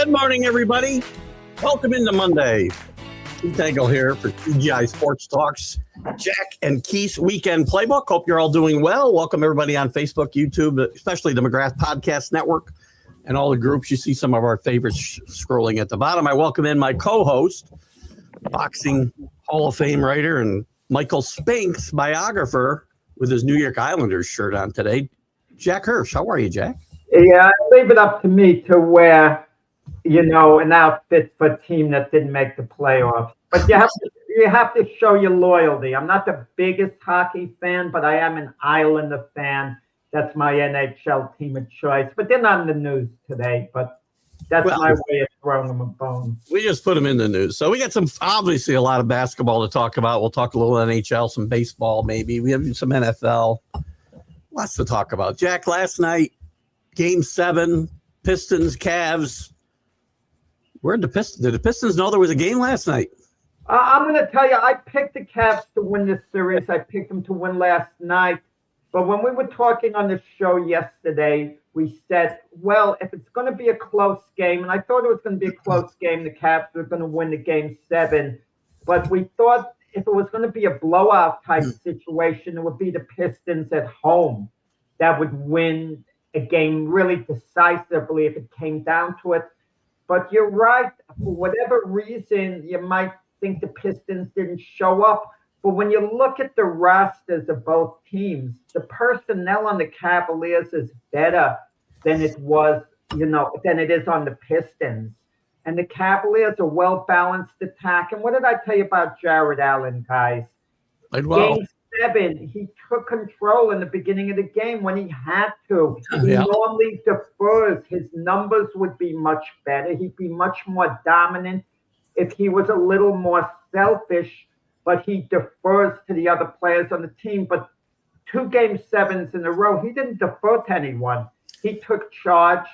Good morning, everybody. Welcome into Monday. Keith Engle here for TGI Sports Talks. Jack and Keith's Weekend Playbook. Hope you're all doing well. Welcome, everybody on Facebook, YouTube, especially the McGrath Podcast Network and all the groups. You see some of our favorites scrolling at the bottom. I welcome in my co-host, boxing Hall of Fame writer and Michael Spink's biographer with his New York Islanders shirt on today, Jack Hirsch. How are you, Jack? Yeah, leave it up to me to wear, an outfit for a team that didn't make the playoffs. But you have to show your loyalty. I'm not the biggest hockey fan, but I am an Islander fan. That's my NHL team of choice. But they're not in the news today. But that's my way of throwing them a bone. We just put them in the news. So we got obviously a lot of basketball to talk about. We'll talk a little NHL, some baseball maybe. We have some NFL. Lots to talk about. Jack, last night, Game 7, Pistons, Cavs. Where did the Pistons know there was a game last night? I'm going to tell you, I picked the Cavs to win this series. I picked them to win last night. But when we were talking on the show yesterday, we said, well, if it's going to be a close game, and I thought it was going to be a close game, the Cavs were going to win the Game 7. But we thought if it was going to be a blowout type situation, it would be the Pistons at home that would win a game really decisively if it came down to it. But you're right. For whatever reason, you might think the Pistons didn't show up. But when you look at the rosters of both teams, the personnel on the Cavaliers is better than it was, than it is on the Pistons. And the Cavaliers are well-balanced attack. And what did I tell you about Jared Allen, guys? Game 7, he took control in the beginning of the game when he had to. He normally defers. His numbers would be much better. He'd be much more dominant if he was a little more selfish, but he defers to the other players on the team. But 2 Game 7s in a row, he didn't defer to anyone. He took charge,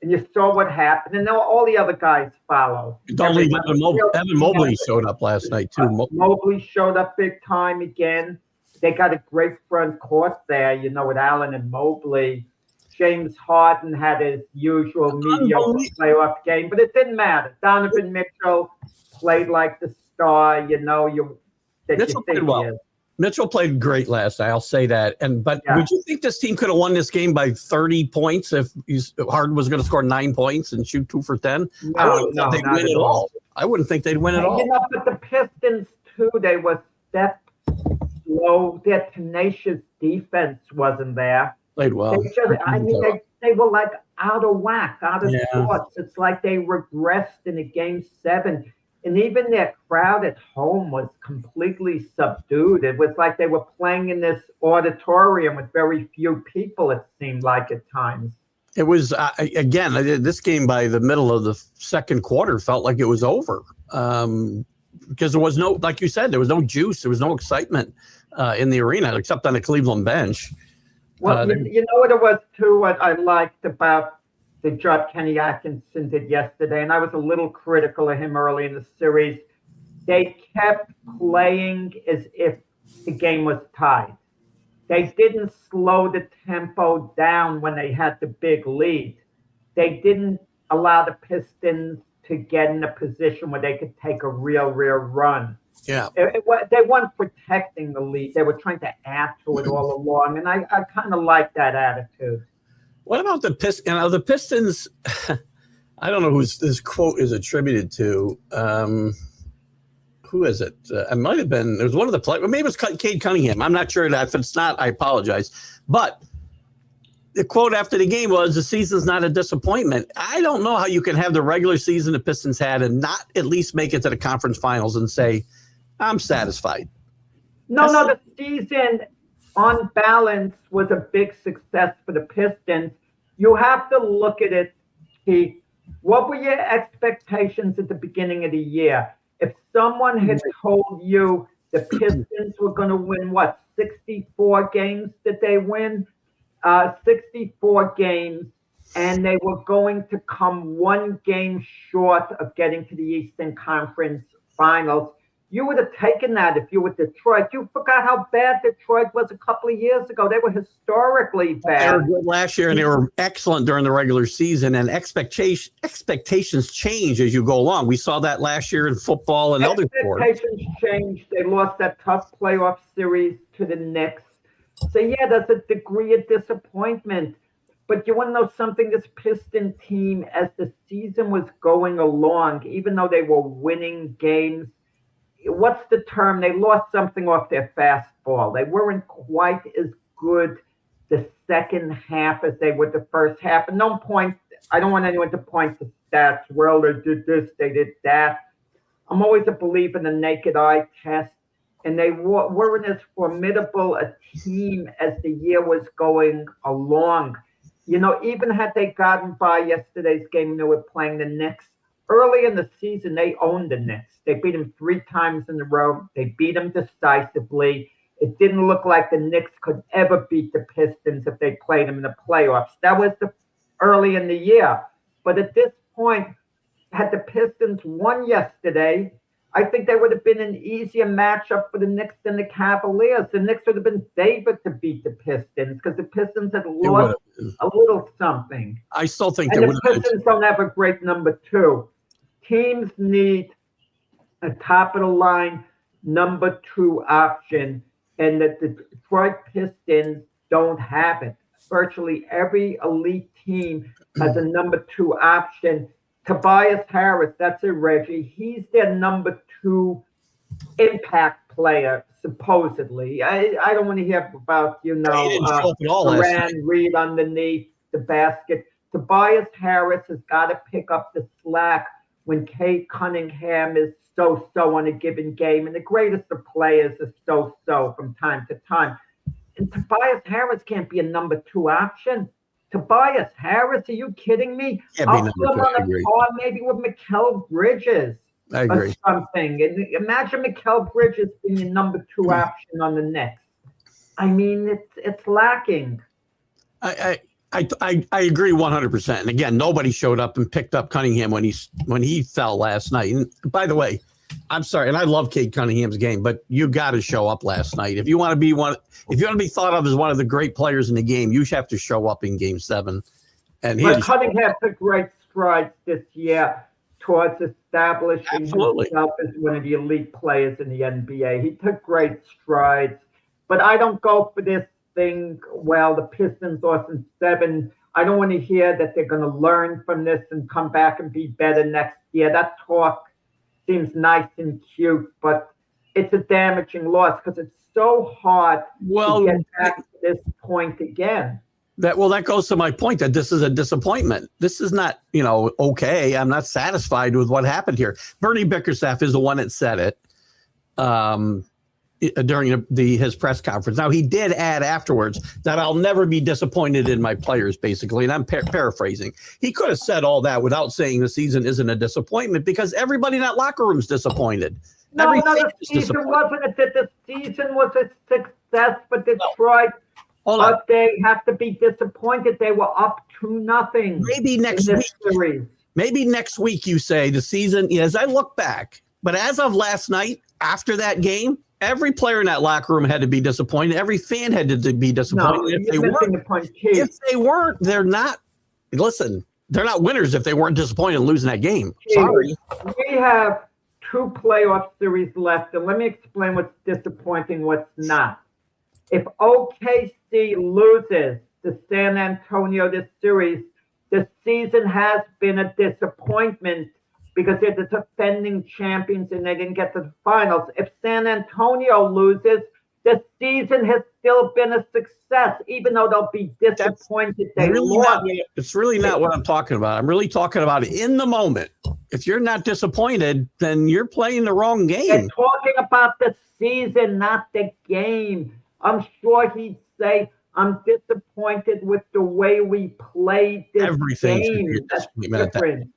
and you saw what happened. And now all the other guys follow. Evan Mobley showed up last night, too. Mobley showed up big time again. They got a great front court there, with Allen and Mobley. James Harden had his usual mediocre playoff game, but it didn't matter. Donovan Mitchell played like the star, Mitchell played well. Mitchell played great last night. I'll say that. But would you think this team could have won this game by 30 points if Harden was going to score 9 points and shoot 2 for 10? I wouldn't think they'd win at all. I wouldn't think they'd win at all. But the Pistons too, they were step slow. Their tenacious defense wasn't there. Played well. They were like out of whack, out of sorts. It's like they regressed in a Game 7. And even their crowd at home was completely subdued. It was like they were playing in this auditorium with very few people, it seemed like at times. It was, again, this game by the middle of the second quarter felt like it was over. Because there was no, like you said, there was no juice. There was no excitement in the arena, except on the Cleveland bench. Well, you know what it was, too, what I liked about the job Kenny Atkinson did yesterday, and I was a little critical of him early in the series. They kept playing as if the game was tied. They didn't slow the tempo down when they had the big lead. They didn't allow the Pistons to get in a position where they could take a real run. Yeah, they weren't protecting the lead. They were trying to add to it all along, and I kind of like that attitude. What about the Pistons? The Pistons, I don't know who this quote is attributed to. Who is it? It might have been. It was one of the players. Maybe it was Cade Cunningham. I'm not sure that. If it's not, I apologize. But the quote after the game was, "The season's not a disappointment." I don't know how you can have the regular season the Pistons had and not at least make it to the conference finals and say, "I'm satisfied." No, the season on balance was a big success for the Pistons. You have to look at it, Keith. What were your expectations at the beginning of the year? If someone had told you the Pistons were going to win, 64 games did they win? 64 games, and they were going to come 1 game short of getting to the Eastern Conference Finals. You would have taken that if you were Detroit. You forgot how bad Detroit was a couple of years ago. They were historically bad. They were good last year, and they were excellent during the regular season. And expectations change as you go along. We saw that last year in football and other sports. Expectations changed. They lost that tough playoff series to the Knicks. So, yeah, there's a degree of disappointment. But you want to know something? This Piston team, as the season was going along, even though they were winning games, what's the term? They lost something off their fastball. They weren't quite as good the second half as they were the first half. And I don't want anyone to point to stats. Well, they did this, they did that. I'm always a believer in the naked eye test. And they weren't as formidable a team as the year was going along. You know, even had they gotten by yesterday's game, they were playing the Knicks. Early in the season, they owned the Knicks. They beat them 3 times in a row. They beat them decisively. It didn't look like the Knicks could ever beat the Pistons if they played them in the playoffs. That was early in the year. But at this point, had the Pistons won yesterday, I think they would have been an easier matchup for the Knicks than the Cavaliers. The Knicks would have been favored to beat the Pistons because the Pistons had lost a little something. I still think and the Pistons don't have a great number 2. Teams need a top-of-the-line number 2 option, and the Detroit Pistons don't have it. Virtually every elite team has a number 2 option. Tobias Harris, that's it, Reggie. He's their number 2 impact player, supposedly. I don't want to hear about, Moran, Reed underneath the basket. Tobias Harris has got to pick up the slack when Kate Cunningham is so-so on a given game. And the greatest of players is so-so from time to time. And Tobias Harris can't be a number 2 option. Tobias Harris, are you kidding me? I'll put him on a par maybe with Mikal Bridges or something. And imagine Mikal Bridges being your number 2 option on the Knicks. I mean, it's lacking. I agree 100%. And again, nobody showed up and picked up Cunningham when he fell last night. And by the way, I'm sorry, and I love Cade Cunningham's game, but you got to show up last night if you want to be thought of as one of the great players in the game. You have to show up in Game 7. And Cunningham took great strides this year towards establishing himself as one of the elite players in the NBA. He took great strides, but I don't go for this thing. Well, the Pistons lost in 7. I don't want to hear that they're going to learn from this and come back and be better next year. That talk seems nice and cute, but it's a damaging loss because it's so hard to get back to this point again. That goes to my point that this is a disappointment. This is not, okay. I'm not satisfied with what happened here. Bernie Bickerstaff is the one that said it during his press conference. Now, he did add afterwards that I'll never be disappointed in my players, basically. And I'm paraphrasing. He could have said all that without saying the season isn't a disappointment because everybody in that locker room is disappointed. The season wasn't the season was a success for Detroit. But they have to be disappointed. They were up 2-0. Maybe next week. Series. Maybe next week you say the season, as I look back. But as of last night, after that game, every player in that locker room had to be disappointed. Every fan had to be disappointed. If they weren't, they're not. Listen, they're not winners if they weren't disappointed in losing that game. Sorry. We have 2 playoff series left, and let me explain what's disappointing, what's not. If OKC loses to San Antonio this series, the season has been a disappointment because they're the defending champions and they didn't get to the finals. If San Antonio loses, the season has still been a success, even though they'll be disappointed they lost. It's really not what I'm talking about. I'm really talking about in the moment. If you're not disappointed, then you're playing the wrong game. They're talking about the season, not the game. I'm sure he'd say, I'm disappointed with the way we played this game. That's different.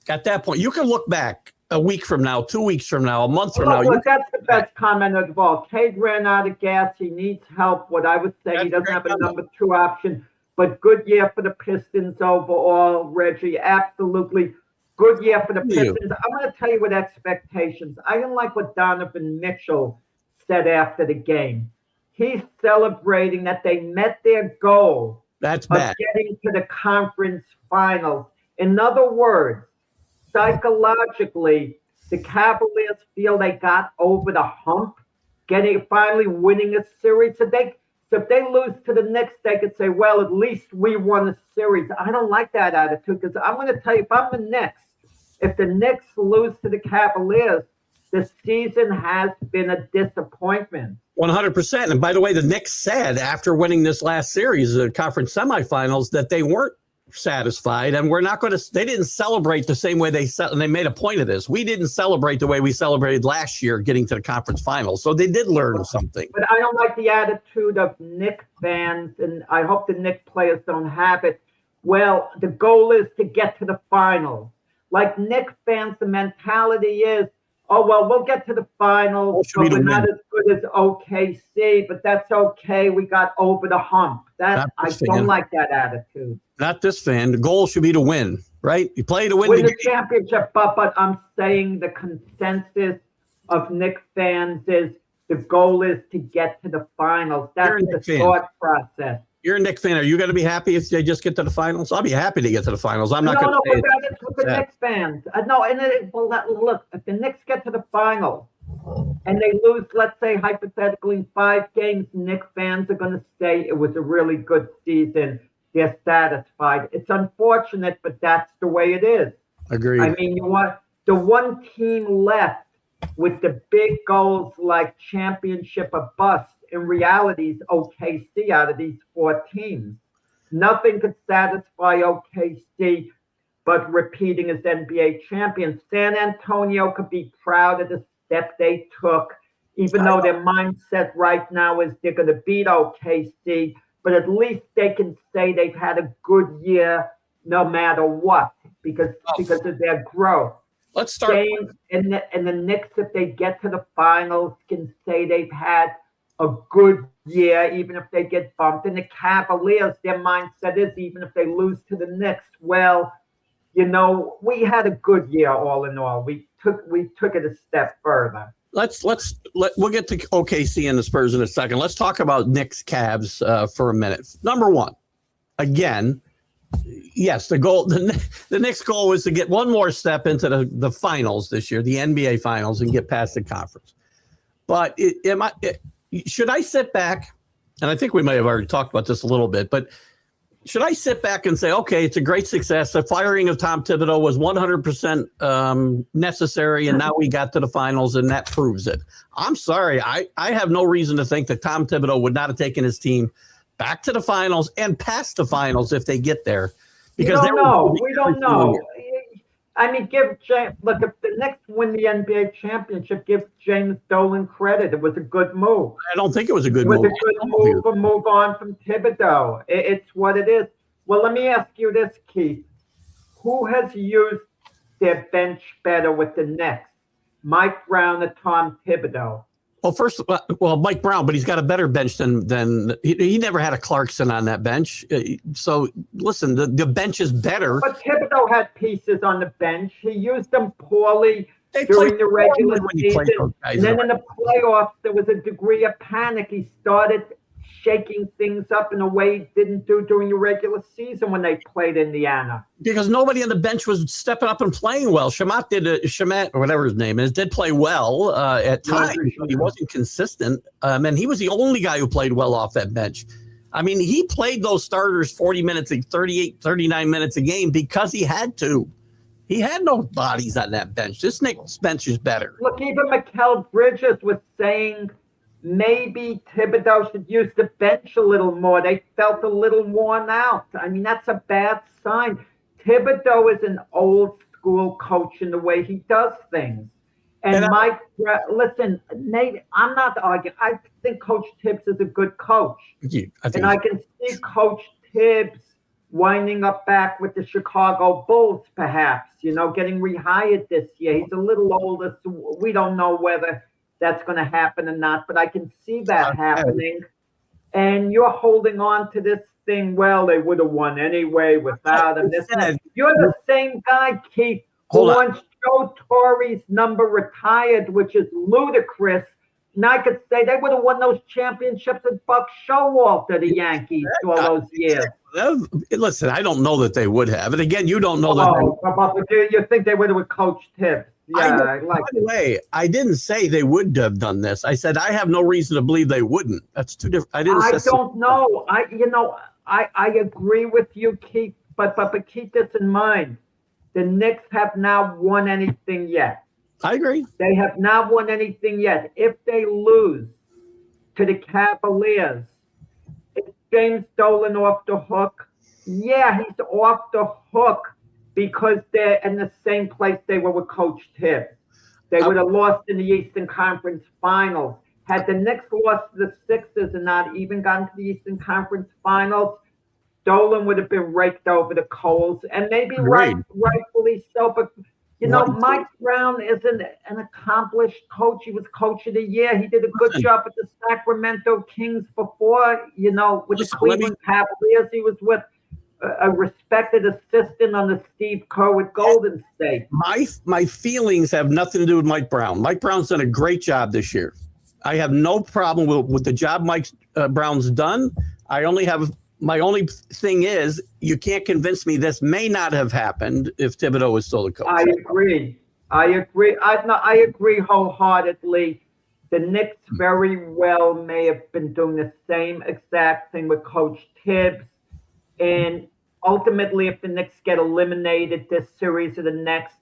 At that point, you can look back a week from now, 2 weeks from now, a month from now. That's the best comment of all. Cade ran out of gas. He needs help. What I would say, he doesn't have a number 2 option. But good year for the Pistons overall, Reggie. Absolutely. Good year for the You. Pistons. I'm going to tell you with expectations. I didn't like what Donovan Mitchell said after the game. He's celebrating that they met their goal That's of bad. getting to the conference finals. In other words, psychologically, the Cavaliers feel they got over the hump, finally winning a series. So if they lose to the Knicks, they could say, well, at least we won a series. I don't like that attitude because I'm going to tell you, if I'm the Knicks, if the Knicks lose to the Cavaliers, the season has been a disappointment. 100%. And by the way, the Knicks said after winning this last series, the conference semifinals, that they weren't satisfied and they didn't celebrate the same way and they made a point of this. We didn't celebrate the way we celebrated last year getting to the conference finals. So they did learn something. But I don't like the attitude of Knicks fans, and I hope the Knicks players don't have it. Well, the goal is to get to the finals. Like Knicks fans, the mentality is, oh, well, we'll get to the finals, but we're not as good as OKC, but that's okay. We got over the hump. I don't like that attitude. Not this fan. The goal should be to win, right? You play to win the championship, but I'm saying the consensus of Knicks fans is the goal is to get to the finals. That's the thought process. You're a Knicks fan. Are you going to be happy if they just get to the finals? I'll be happy to get to the finals. I'm not going to say it's with the Knicks fans. Look, if the Knicks get to the finals and they lose, let's say, hypothetically, 5 games, Knicks fans are going to say it was a really good season. They're satisfied. It's unfortunate, but that's the way it is. Agreed. I mean, the one team left with the big goals like championship or bust, in reality, is OKC out of these 4 teams. Nothing could satisfy OKC but repeating as NBA champions. San Antonio could be proud of the step they took, even though their mindset right now is they're going to beat OKC, but at least they can say they've had a good year no matter what because of their growth. Let's start. And the Knicks, if they get to the finals, can say they've had a good year, even if they get bumped. And the Cavaliers, their mindset is even if they lose to the Knicks, well, we had a good year all in all. We took it a step further. We'll get to OKC and the Spurs in a second. Let's talk about Knicks Cavs for a minute. Number one, again, yes, the Knicks goal was to get one more step into the finals this year, the NBA finals, and get past the conference. But should I sit back? And I think we may have already talked about this a little bit, but should I sit back and say, okay, it's a great success. The firing of Tom Thibodeau was 100% necessary, and now we got to the finals, and that proves it. I'm sorry. I have no reason to think that Tom Thibodeau would not have taken his team back to the finals and past the finals if they get there. Because we don't know. I mean, if the Knicks win the NBA championship, give James Dolan credit. It was a good move. I don't think it was a good move. It was a good move to move on from Thibodeau. It's what it is. Well, let me ask you this, Keith. Who has used their bench better with the Knicks? Mike Brown or Tom Thibodeau? Well, Mike Brown, but he's got a better bench than he never had a Clarkson on that bench. So listen, the bench is better. But Thibodeau had pieces on the bench. He used them poorly during the regular season. And then in the playoffs, there was a degree of panic. He started shaking things up in a way he didn't do during the regular season when they played Indiana. Because nobody on the bench was stepping up and playing well. Shamat, or whatever his name is, did play well at times. He wasn't consistent. And he was the only guy who played well off that bench. I mean, he played those starters 40 minutes, 38, 39 minutes a game because he had to. He had no bodies on that bench. This Knicks bench is better. Look, even Mikal Bridges was saying maybe Thibodeau should use the bench a little more. They felt a little worn out. I mean, that's a bad sign. Thibodeau is an old school coach in the way he does things. And Mike, listen, Nate, I'm not arguing. I think Coach Tibbs is a good coach. I can see Coach Tibbs winding up back with the Chicago Bulls, perhaps, getting rehired this year. He's a little older, so we don't know whether that's going to happen or not, but I can see that happening. And you're holding on to this thing. Well, they would have won anyway without him. You're the same guy, Keith, hold on. wants Joe Torre's number retired, which is ludicrous. And I could say they would have won those championships at Buck Showalter, the Yankees, all those years. Listen, I don't know that they would have. And again, you don't know that. But you think they would have coached Tibbs? Yeah, by the way, I didn't say they would have done this. I said I have no reason to believe they wouldn't. That's too different. I don't know. I agree with you, Keith. But keep this in mind: the Knicks have not won anything yet. I agree. They have not won anything yet. If they lose to the Cavaliers, is James Dolan off the hook? Yeah, he's off the hook because they're in the same place they were with Coach Tibbs. They would have lost in the Eastern Conference Finals. Had the Knicks lost to the Sixers and not even gotten to the Eastern Conference Finals, Dolan would have been raked over the coals, and maybe rightfully so. But Mike Brown is an accomplished coach. He was coach of the year. He did a good job with the Sacramento Kings before, with the Cleveland Cavaliers. He was with a respected assistant on the Steve Kerr with Golden State. My feelings have nothing to do with Mike Brown. Mike Brown's done a great job this year. I have no problem with the job Mike Brown's done. My only thing is, you can't convince me this may not have happened if Thibodeau was still the coach. I agree. I agree wholeheartedly. The Knicks very well may have been doing the same exact thing with Coach Tibbs. And ultimately, if the Knicks get eliminated this series or the next,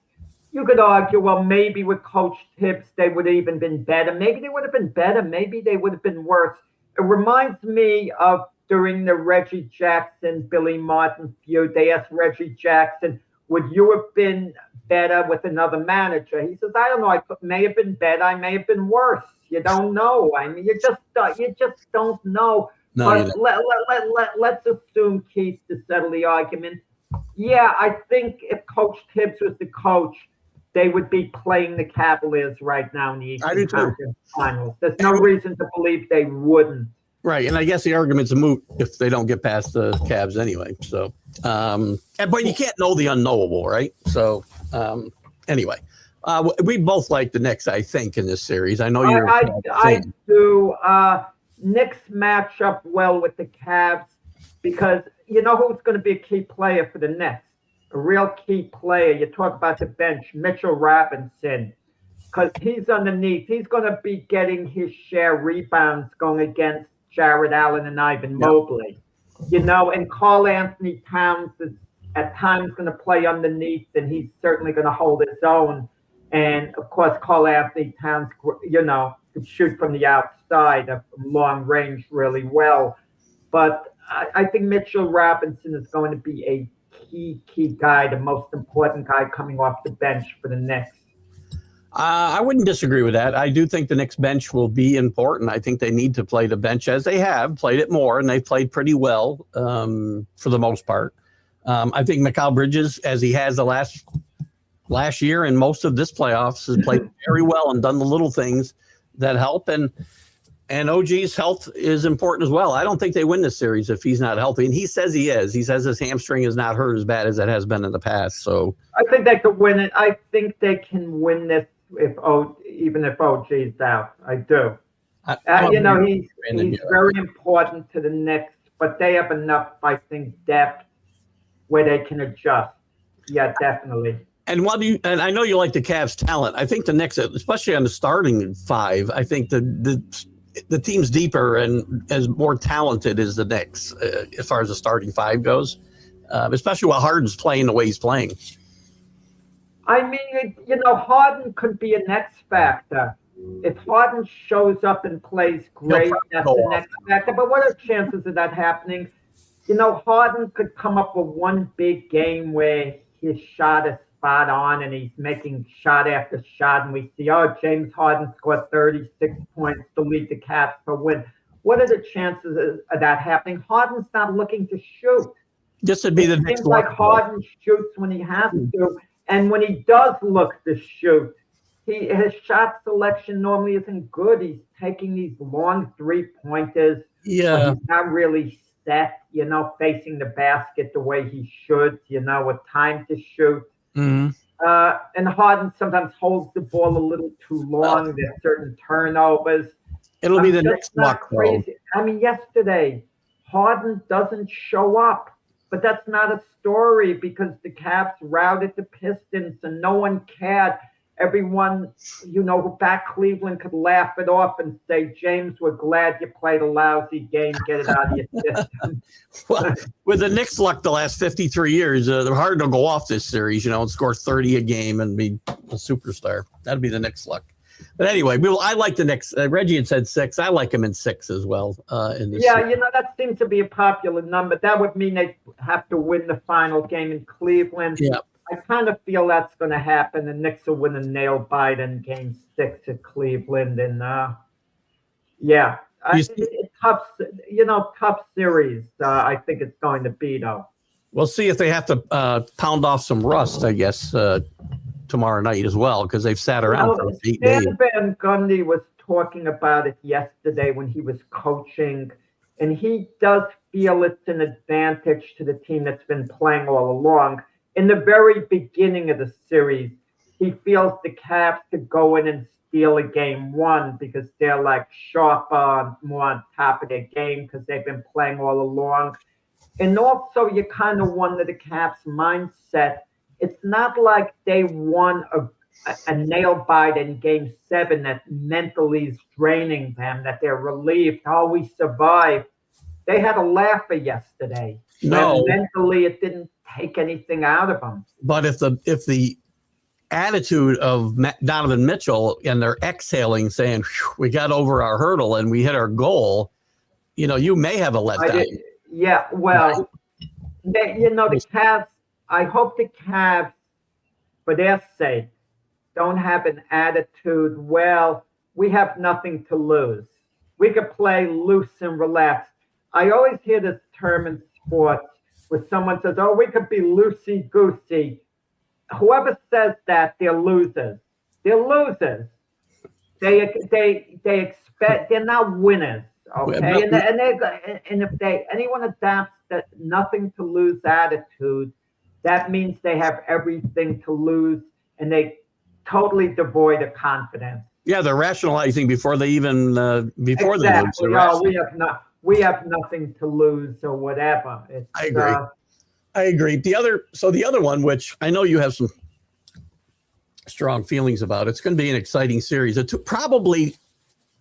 you could argue, well, maybe with Coach Tibbs, they would have even been better. Maybe they would have been better. Maybe they would have been worse. It reminds me of during the Reggie Jackson, Billy Martin feud. They asked Reggie Jackson, would you have been better with another manager? He says, I don't know. I may have been better. I may have been worse. You don't know. I mean, you just don't know. No, but let's assume, Keith, to settle the argument. Yeah, I think if Coach Tibbs was the coach, they would be playing the Cavaliers right now in the Eastern Conference Finals. There's no reason to believe they wouldn't. Right, and I guess the argument's a moot if they don't get past the Cavs anyway. So, but you can't know the unknowable, right? So, anyway, we both like the Knicks, I think, in this series. I know you're. I do. Knicks match up well with the Cavs because you know who's going to be a key player for the Knicks? A real key player. You talk about the bench, Mitchell Robinson, because he's underneath. He's going to be getting his share rebounds going against Jared Allen and Ivan Mobley. And Karl Anthony Towns is at times going to play underneath, and he's certainly going to hold his own. And of course, Karl Anthony Towns, could shoot from the outside of long range really well. But I think Mitchell Robinson is going to be a key guy, the most important guy coming off the bench for the Knicks. I wouldn't disagree with that. I do think the Knicks bench will be important. I think they need to play the bench as they have played it more, and they've played pretty well for the most part. I think Mikal Bridges, as he has the last year and most of this playoffs, has played very well and done the little things that help. And OG's health is important as well. I don't think they win this series if he's not healthy. And he says he is. He says his hamstring is not hurt as bad as it has been in the past. So I think they could win it. I think they can win this even if OG's out. I do. He's very important to the Knicks, but they have enough, I think, depth where they can adjust. Yeah, definitely. And and I know you like the Cavs' talent. I think the Knicks, especially on the starting five, I think the team's deeper and as more talented as the Knicks as far as the starting five goes, especially while Harden's playing the way he's playing. I mean, Harden could be an X factor. If Harden shows up and plays great, that's an X factor. But what are the chances of that happening? Harden could come up with one big game where his shot is spot on and he's making shot after shot, and we see, James Harden scored 36 points to lead the Cavs for win. What are the chances of that happening? Harden's not looking to shoot. This would be the next one. Like Harden shoots when he has to, and when he does look to shoot, his shot selection normally isn't good. He's taking these long 3-pointers. Yeah, he's not really set, facing the basket the way he should, with time to shoot. Mm-hmm. And Harden sometimes holds the ball a little too long. There's certain turnovers. It'll be the next luck, though. I mean, yesterday, Harden doesn't show up. But that's not a story because the Cavs routed the Pistons and no one cared. Everyone, who back Cleveland could laugh it off and say, James, we're glad you played a lousy game. Get it out of your system. Well, with the Knicks' luck the last 53 years, they're hard to go off this series, and score 30 a game and be a superstar. That'd be the Knicks' luck. But anyway, I like the Knicks. Reggie had said 6. I like him in 6 as well. In this series. That seems to be a popular number. That would mean they have to win the final game in Cleveland. Yeah. I kind of feel that's going to happen. The Knicks will win a nail bite in Game 6 at Cleveland, and tough series. I think it's going to be though. We'll see if they have to pound off some rust, I guess, tomorrow night as well, because they've sat around for 8 days. Stan Van Gundy was talking about it yesterday when he was coaching, and he does feel it's an advantage to the team that's been playing all along. In the very beginning of the series, he feels the Cavs could go in and steal a game 1 because they're like sharper, more on top of their game because they've been playing all along. And also, you kind of wonder the Cavs' mindset. It's not like they won a nail bite in Game 7 that mentally is draining them, that they're relieved. Oh, we survived. They had a laugher yesterday. No. And mentally, it didn't take anything out of them. But if the attitude of Donovan Mitchell and they're exhaling, saying, we got over our hurdle and we hit our goal, you may have a letdown. Yeah, well, the Cavs, I hope the Cavs, for their sake, don't have an attitude, well, we have nothing to lose. We could play loose and relaxed. I always hear this term in sports where someone says, oh, we could be loosey-goosey. Whoever says that, they're losers. They're losers. They expect, they're not winners, okay? And if anyone adapts that nothing to lose attitude, that means they have everything to lose and they totally devoid of confidence. Yeah, they're rationalizing before they even before exactly. they lose. We have nothing to lose or whatever. I agree. I agree. The other one, which I know you have some strong feelings about, it's going to be an exciting series. It's probably,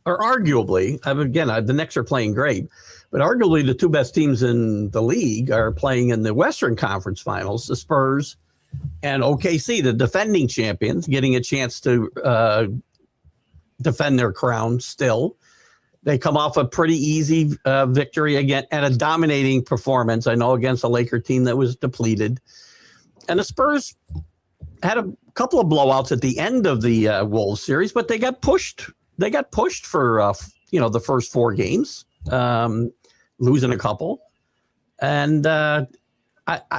or arguably, the Knicks are playing great, but arguably the 2 best teams in the league are playing in the Western Conference Finals, the Spurs and OKC, the defending champions, getting a chance to defend their crown still. They come off a pretty easy victory again and a dominating performance, I know, against a Laker team that was depleted. And the Spurs had a couple of blowouts at the end of the Wolves series, but they got pushed. They got pushed for, the first 4 games, losing a couple. And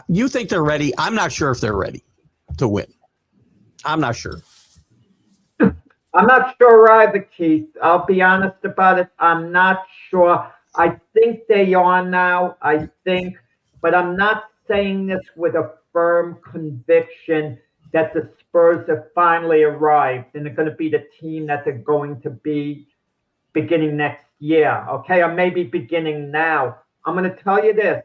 you think they're ready. I'm not sure if they're ready to win. I'm not sure. I'm not sure either, Keith. I'll be honest about it. I'm not sure. I think they are now. But I'm not saying this with a firm conviction that the Spurs have finally arrived and they're going to be the team that they're going to be beginning next year. Okay, or maybe beginning now. I'm going to tell you this.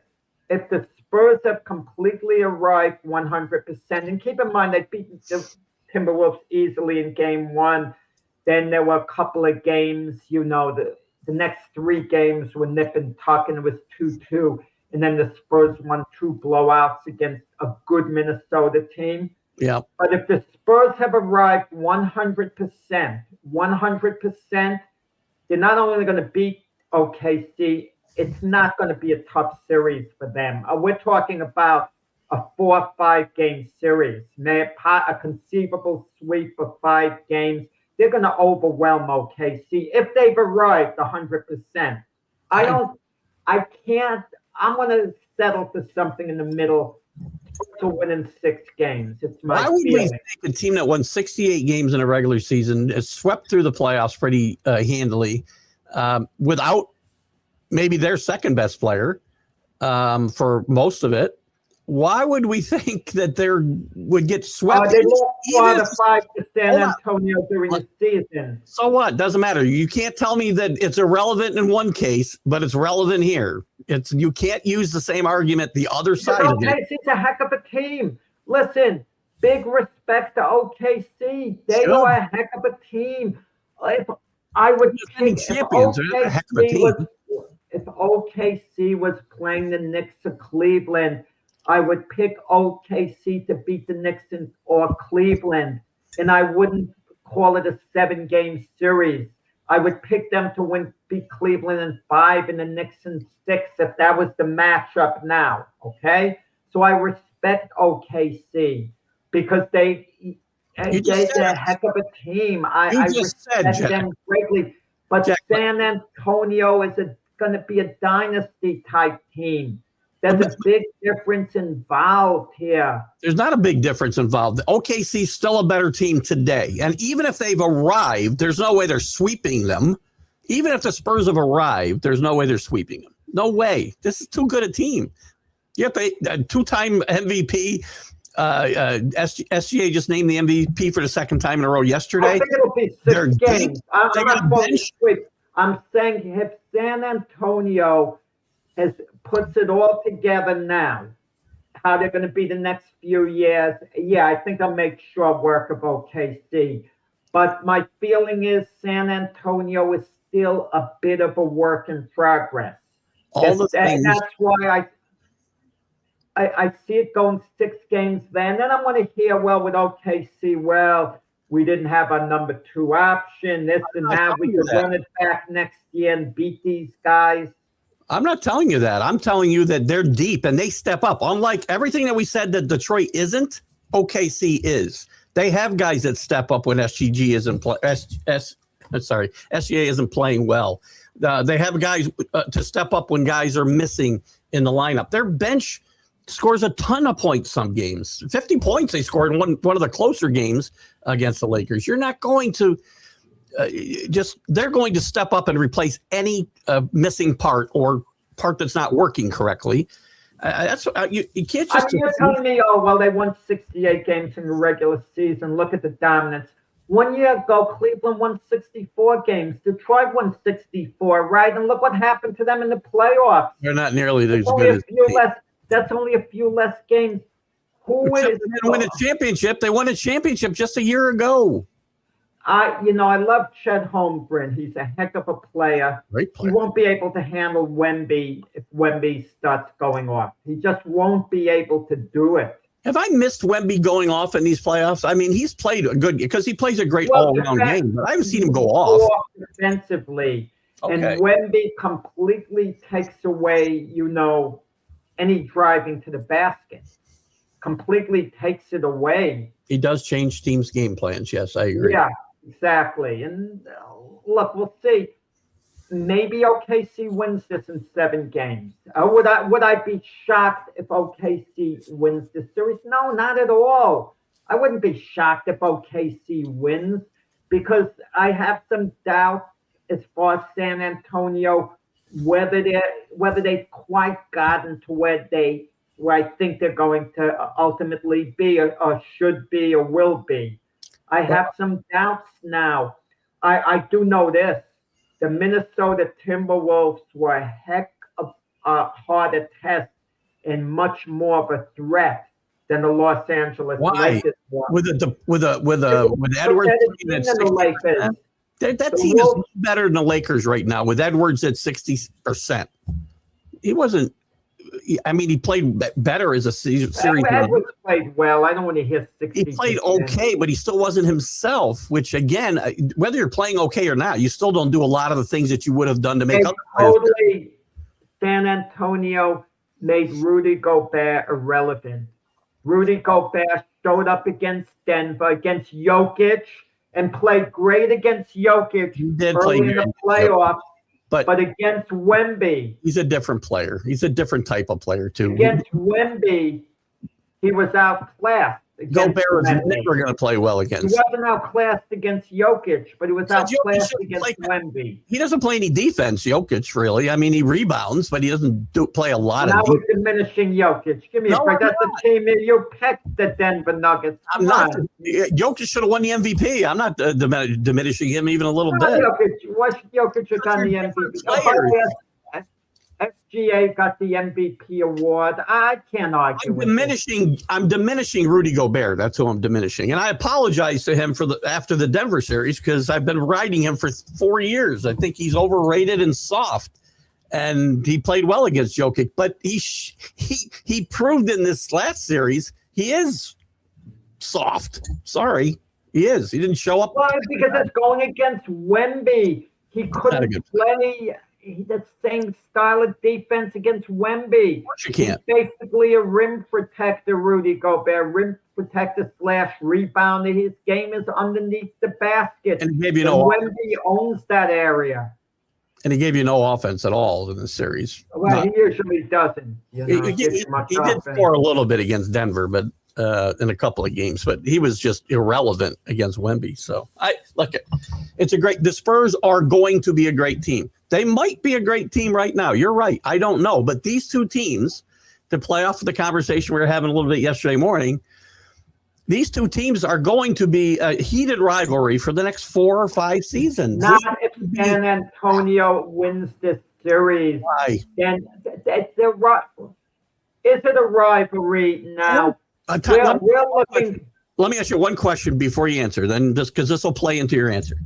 If the Spurs have completely arrived 100%, and keep in mind they beat the Timberwolves easily in Game 1. Then there were a couple of games, the next 3 games were nip and tuck, and it was 2-2. And then the Spurs won 2 blowouts against a good Minnesota team. Yeah. But if the Spurs have arrived 100%, they're not only going to beat OKC, it's not going to be a tough series for them. We're talking about a 4 or 5 game series, a conceivable sweep of 5 games. They're going to overwhelm OKC if they've arrived 100%. I'm going to settle for something in the middle to win in 6 games. It's my feeling. We think a team that won 68 games in a regular season has swept through the playoffs pretty handily without maybe their second best player for most of it. Why would we think that they would get swept? They lost 4-5 to San Antonio during the season. So what? Doesn't matter. You can't tell me that it's irrelevant in one case, but it's relevant here. You can't use the same argument the other side of it. OKC's a heck of a team. Listen, big respect to OKC. They are a heck of a team. If I would think champions, they're a heck of a team. If OKC was playing the Knicks of Cleveland, I would pick OKC to beat the Knicks or Cleveland, and I wouldn't call it a 7-game series. I would pick them to beat Cleveland in 5 and the Knicks in 6 if that was the matchup now, okay? So I respect OKC because they're a heck of a team. I respect them greatly. But San Antonio is going to be a dynasty-type team. There's a big difference involved here. There's not a big difference involved. OKC's still a better team today. And even if they've arrived, there's no way they're sweeping them. Even if the Spurs have arrived, there's no way they're sweeping them. No way. This is too good a team. You have a two-time MVP. SGA just named the MVP for the second time in a row yesterday. I think it'll be 6 games. I'm saying if San Antonio puts it all together now, how they're going to be the next few years, yeah, I think they'll make short work of OKC. But my feeling is San Antonio is still a bit of a work in progress. That's why I see it going 6 games then. Then I'm going to hear, well, with OKC, well, we didn't have a number 2 option, this and that. We could run it back next year and beat these guys. I'm not telling you that. I'm telling you that they're deep and they step up. Unlike everything that we said that Detroit isn't, OKC is. They have guys that step up when SGA isn't playing well. They have guys to step up when guys are missing in the lineup. Their bench scores a ton of points some games. 50 points they scored in one of the closer games against the Lakers. You're not going to they're going to step up and replace any missing part or part that's not working correctly. You can't just. You're telling me, oh, well, they won 68 games in the regular season. Look at the dominance. 1 year ago, Cleveland won 64 games. Detroit won 64, right? And look what happened to them in the playoffs. They're not nearly as good as. That's only a few less games. They didn't win a championship. They won a championship just a year ago. I love Chet Holmgren. He's a heck of a player. Great player. He won't be able to handle Wemby if Wemby starts going off. He just won't be able to do it. Have I missed Wemby going off in these playoffs? I mean, he's played a good because he plays a great all-around game, but I haven't seen him go off defensively. Okay. And Wemby completely takes away, any driving to the basket. Completely takes it away. He does change teams' game plans. Yes, I agree. Yeah, exactly. And look, we'll see. Maybe OKC wins this in 7 games. Would I be shocked if OKC wins this series? No, not at all. I wouldn't be shocked if OKC wins because I have some doubts as far as San Antonio, whether they've quite gotten to where I think they're going to ultimately be or should be or will be. I have some doubts now. I do know this. The Minnesota Timberwolves were a heck of a harder test and much more of a threat than the Los Angeles Lakers were. With Edwards that team is better than the Lakers right now with Edwards at 60%. He wasn't. I mean, he played better as a series. Edwards played well. I don't want to hear 60%. He played okay, but he still wasn't himself, which, again, whether you're playing okay or not, you still don't do a lot of the things that you would have done to make up. Totally, San Antonio made Rudy Gobert irrelevant. Rudy Gobert showed up against Denver, against Jokic, and played great against Jokic early in the playoffs. But against Wemby, he's a different player. He's a different type of player too. Against Wemby, he was outclassed. Gobert is never going to play well He against. wasn't outclassed against Jokic, but he was outclassed against Wemby. He doesn't play any defense, Jokic, really. I mean, he rebounds, but he doesn't play a lot of defense. Now we're diminishing Jokic. Give me a break. That's the team you picked the Denver Nuggets. I'm not. Jokic should have won the MVP. I'm not diminishing him even a little bit. Jokic has done the MVP. SGA got the MVP award. I can't argue. I'm diminishing Rudy Gobert. That's who I'm diminishing, and I apologize to him after the Denver series because I've been riding him for 4 years. I think he's overrated and soft, and he played well against Jokic, but he proved in this last series he is soft. Sorry, he is. He didn't show up. Well, because it's going against Wemby. He couldn't play. That same style of defense against Wemby. Of course you can't. He's basically a rim protector, Rudy Gobert. Rim protector / rebounder. His game is underneath the basket. And maybe Wemby owns that area. And he gave you no offense at all in the series. Well, he usually doesn't. You know, he did score a little bit against Denver, but in a couple of games, but he was just irrelevant against Wemby. So the Spurs are going to be a great team. They might be a great team right now. You're right. I don't know. But these two teams, to play off of the conversation we were having a little bit yesterday morning, these two teams are going to be a heated rivalry for the next 4 or 5 seasons. Not if San Antonio wins this series. Why? Then is it a rivalry now? We're looking. Let me ask you one question before you answer, then, just because this will play into your answer.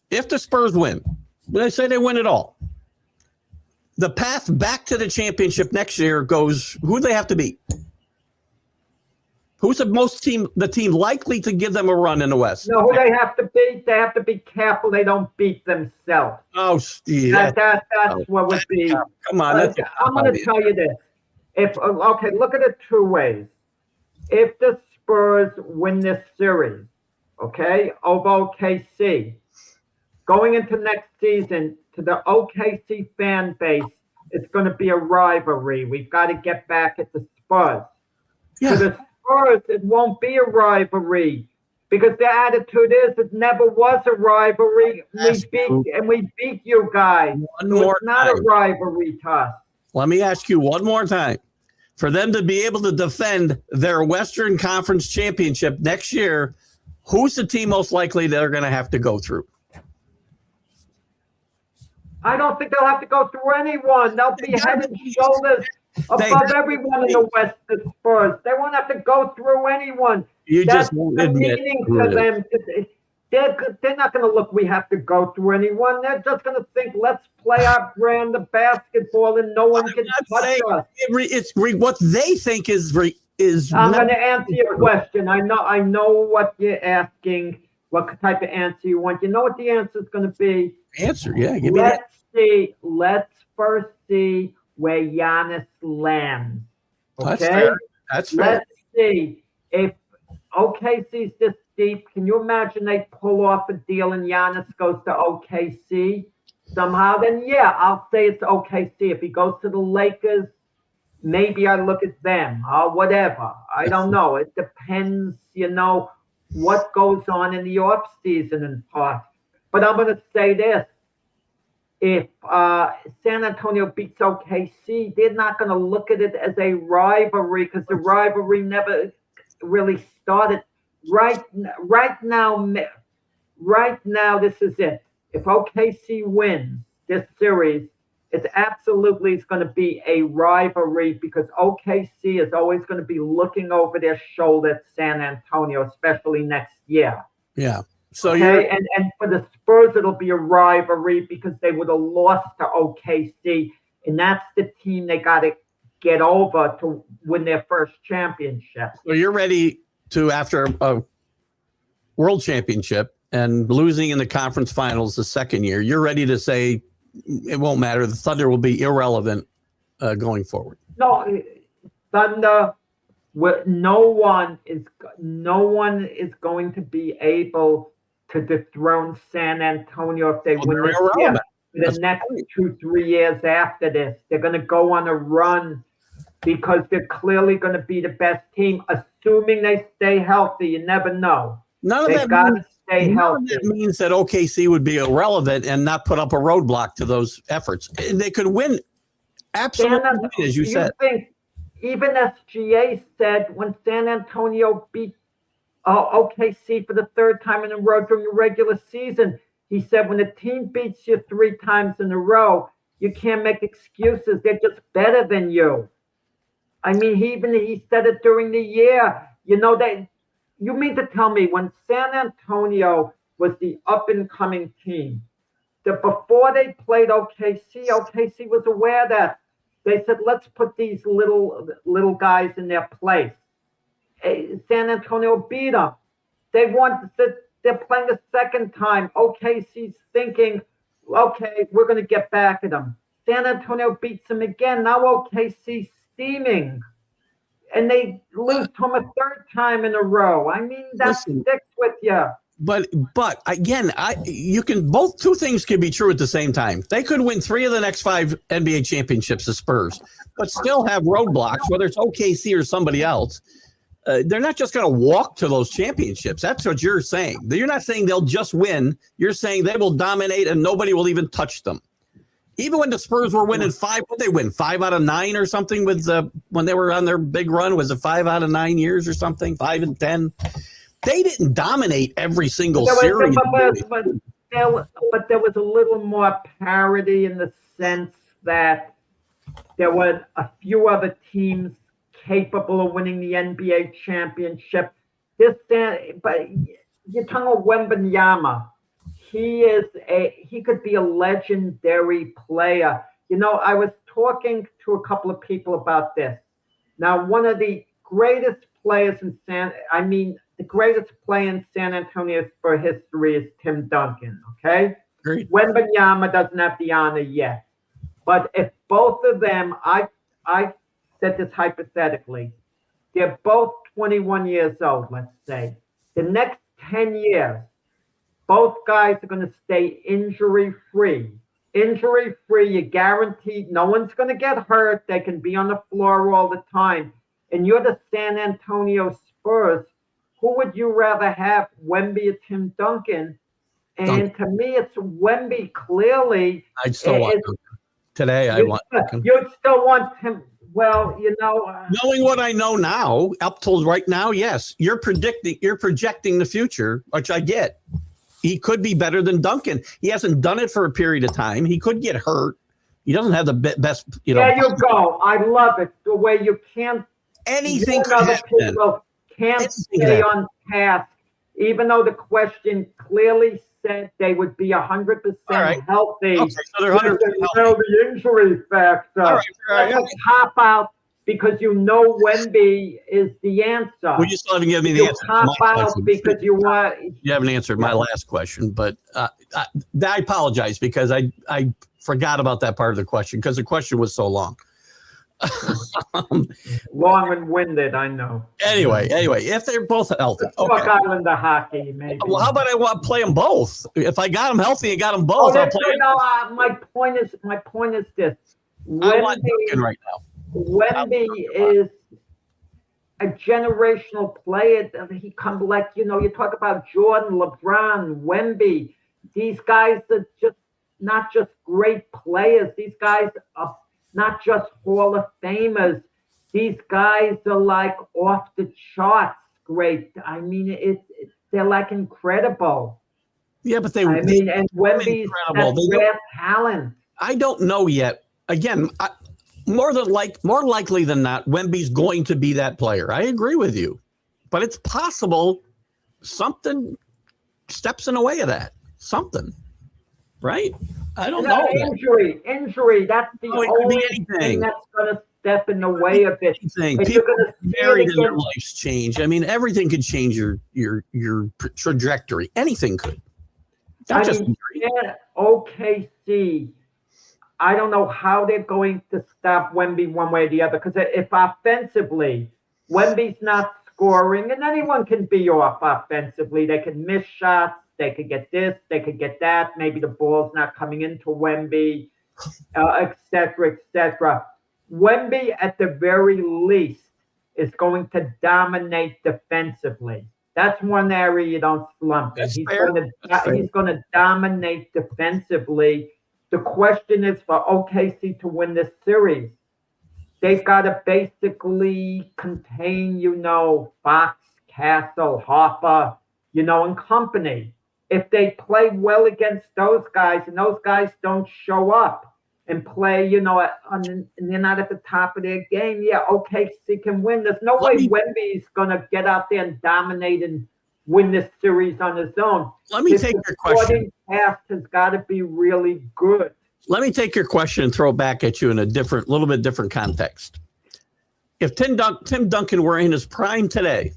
If the Spurs win, they say they win it all, the path back to the championship next year goes, who do they have to beat? Who's the team likely to give them a run in the West? No, who they have to beat? They have to be careful they don't beat themselves. Oh, Steve. That's what would be. Come on. I'm going to tell you this. Look at it 2 ways. If the Spurs win this series, over OKC, going into next season, to the OKC fan base, it's going to be a rivalry. We've got to get back at the Spurs. Yeah. To the Spurs, it won't be a rivalry because the attitude is it never was a rivalry. We beat you guys. It's not a rivalry to us. Let me ask you one more time. For them to be able to defend their Western Conference championship next year, who's the team most likely they're going to have to go through? I don't think they'll have to go through anyone. They'll be head and shoulders above everyone in the West. The Spurs. They won't have to go through anyone. That's just won't admit to them. They're not going to look. We have to go through anyone. They're just going to think. Let's play our brand of basketball, and no one can touch us. What they think is. I'm going to answer your question. I know what you're asking. What type of answer you want? You know what the answer is going to be. Answer, yeah. Give me that. Let's first see where Giannis lands. Okay, that's fair. Let's see if OKC's this deep. Can you imagine they pull off a deal and Giannis goes to OKC somehow? Then yeah, I'll say it's OKC. If he goes to the Lakers, maybe I look at them or whatever. I don't know. It depends, what goes on in the off season in part. But I'm going to say this. If San Antonio beats OKC, they're not going to look at it as a rivalry because the rivalry never really started. Right now, this is it. If OKC wins this series, it absolutely is going to be a rivalry because OKC is always going to be looking over their shoulder at San Antonio, especially next year. Yeah. So and for the Spurs, it'll be a rivalry because they would have lost to OKC, and that's the team they got to get over to win their first championship. So you're ready to, after a world championship and losing in the conference finals the second year, you're ready to say it won't matter. The Thunder will be irrelevant going forward. No, Thunder. No one is going to be able to dethrone San Antonio if they win this year. The next 2-3 years after this, they're going to go on a run because they're clearly going to be the best team, assuming they stay healthy. You never know. None of They that got to means, stay none healthy. of that means that OKC would be irrelevant and not put up a roadblock to those efforts. They could win, absolutely, as you said. Think even SGA said when San Antonio beat OKC for the third time in a row during the regular season, he said when a team beats you 3 times in a row, you can't make excuses. They're just better than you. I mean, he said it during the year. You know, you mean to tell me when San Antonio was the up-and-coming team, that before they played OKC was aware that they said, let's put these little guys in their place. San Antonio beat them. They're playing a second time. OKC's thinking, okay, we're going to get back at them. San Antonio beats them again. Now OKC's steaming. And they lose to them a third time in a row. I mean, that sticks with you. But again, both two things can be true at the same time. They could win 3 of the next 5 NBA championships, the Spurs, but still have roadblocks, whether it's OKC or somebody else. They're not just going to walk to those championships. That's what you're saying. You're not saying they'll just win. You're saying they will dominate and nobody will even touch them. Even when the Spurs were winning 5, what they win 5 out of 9 or something with when they were on their big run, was it 5 out of 9 years or something? 5 and 10. They didn't dominate every single series. But there was a little more parity in the sense that there were a few other teams capable of winning the NBA championship. But you're talking about Wembanyama. He could be a legendary player. You know, I was talking to a couple of people about this. Now, one of the greatest players the greatest player in San Antonio for history is Tim Duncan, okay? Great. Wembanyama doesn't have the honor yet. But if both of them, I said this hypothetically, they're both 21 years old, let's say. The next 10 years, both guys are going to stay injury-free. Injury-free, you're guaranteed no one's going to get hurt. They can be on the floor all the time. And you're the San Antonio Spurs. Who would you rather have, Wemby or Tim Duncan? And to me, it's Wemby, clearly. I'd still want Duncan. Today, I want Duncan. You'd still want him. Well, you know. Knowing what I know now, up till right now, yes. You're projecting the future, which I get. He could be better than Duncan. He hasn't done it for a period of time. He could get hurt. He doesn't have the best, There you go. I love it. The way you can't. Anything could happen. Can't stay on task, even though the question clearly said they would be 100% healthy. Okay, so they're 100% healthy. The injury factor. All right. Cop out because you know Wemby is the answer. Well, you still haven't given me the answer. Cop out because you want. You haven't answered my last question, but I apologize because I forgot about that part of the question because the question was so long. Long and winded, I know. Anyway, if they're both healthy, Fuck Islander hockey, maybe. Well, how about I want to play them both? If I got them healthy and got them both, I'll play. My point is this: I want Duncan right now. Wemby is a generational player. He comes like you talk about Jordan, LeBron, Wemby. These guys are just not just great players. These guys are not just Hall of Famers. These guys are like off the charts great. I mean, they're like incredible. Yeah, but and Wemby's rare talent. I don't know yet. Again, more likely than not, Wemby's going to be that player. I agree with you, but it's possible something steps in the way of that. Something, right? I don't know. Injury. That's the only thing that's going to step in the way of it. People married in their lives change. I mean, everything could change your trajectory. Anything could. Not just injury. OKC. I don't know how they're going to stop Wemby one way or the other. Because if offensively, Wemby's not scoring, and anyone can be off offensively. They can miss shots. They could get this, they could get that. Maybe the ball's not coming into Wemby, et cetera, et cetera. Wemby, at the very least, is going to dominate defensively. That's one area you don't slump in. He's going to dominate defensively. The question is for OKC to win this series, they've got to basically contain, Fox, Castle, Harper, and company. If they play well against those guys and those guys don't show up and play, and they're not at the top of their game, OKC can win. There's no way Wemby's going to get out there and dominate and win this series on his own. Let me take your question. Pass has got to be really good. Let me take your question and throw it back at you in a little bit different context. If Tim Duncan were in his prime today,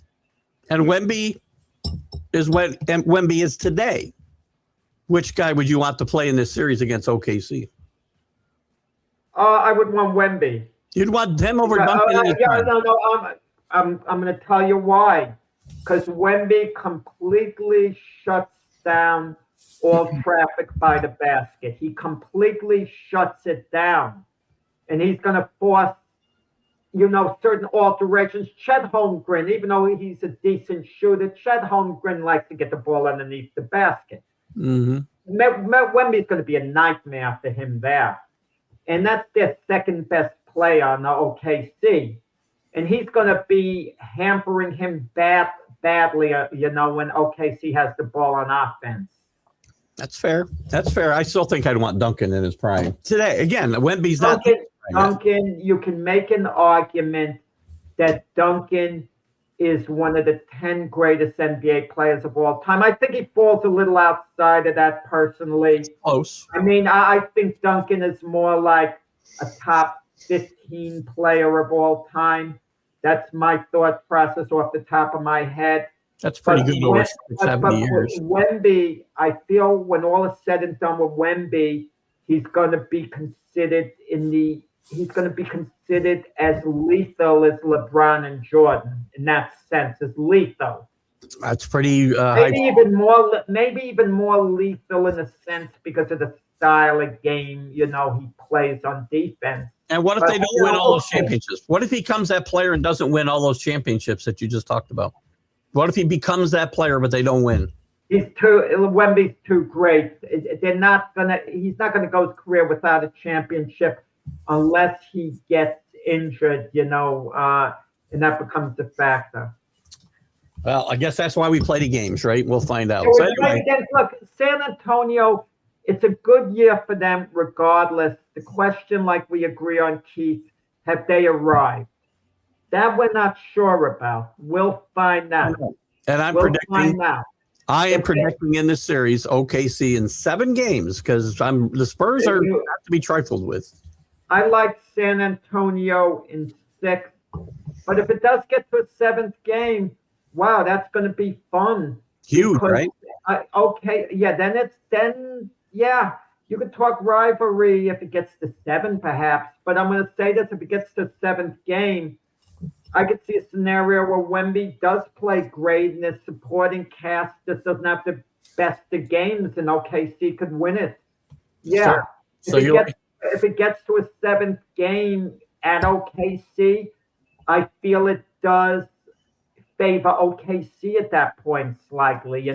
and Wemby is today, which guy would you want to play in this series against OKC? I would want Wemby. You'd want him over Duncan? I'm going to tell you why. Because Wemby completely shuts down all traffic by the basket. He completely shuts it down. And he's going to force, certain alterations. Chet Holmgren, even though he's a decent shooter, Chet Holmgren likes to get the ball underneath the basket. Mm-hmm. Wemby's going to be a nightmare for him there. And that's their second best player on the OKC. And he's going to be hampering him badly, when OKC has the ball on offense. That's fair. I still think I'd want Duncan in his prime. Today, again, Wemby's not. Duncan, you can make an argument that Duncan is one of the 10 greatest NBA players of all time. I think he falls a little outside of that personally. Close. I mean, I think Duncan is more like a top 15 player of all time. That's my thought process off the top of my head. That's pretty good over 70 years. Wemby, I feel when all is said and done with Wemby, he's going to be considered as lethal as LeBron and Jordan in that sense, as lethal. That's pretty maybe even more lethal in a sense because of the style of game, he plays on defense. And what if they don't win all those championships? What if he becomes that player and doesn't win all those championships that you just talked about? What if he becomes that player but they don't win? Wemby's too great. He's not gonna go his career without a championship unless he gets injured, and that becomes a factor. Well, I guess that's why we play the games, right? We'll find out. So anyway. Look, San Antonio, it's a good year for them regardless. The question, like we agree on, Keith, have they arrived? That we're not sure about. We'll find out. And I am predicting in this series OKC in 7 games because the Spurs are not to be trifled with. I like San Antonio in 6, but if it does get to a 7th game, wow, that's going to be fun. Huge, right? You could talk rivalry if it gets to 7, perhaps. But I'm going to say this: if it gets to 7th game, I could see a scenario where Wemby does play great and his supporting cast just doesn't have the best of games, and OKC could win it. Yeah. Sure. If it gets to a 7th game at OKC, I feel it does favor OKC at that point slightly.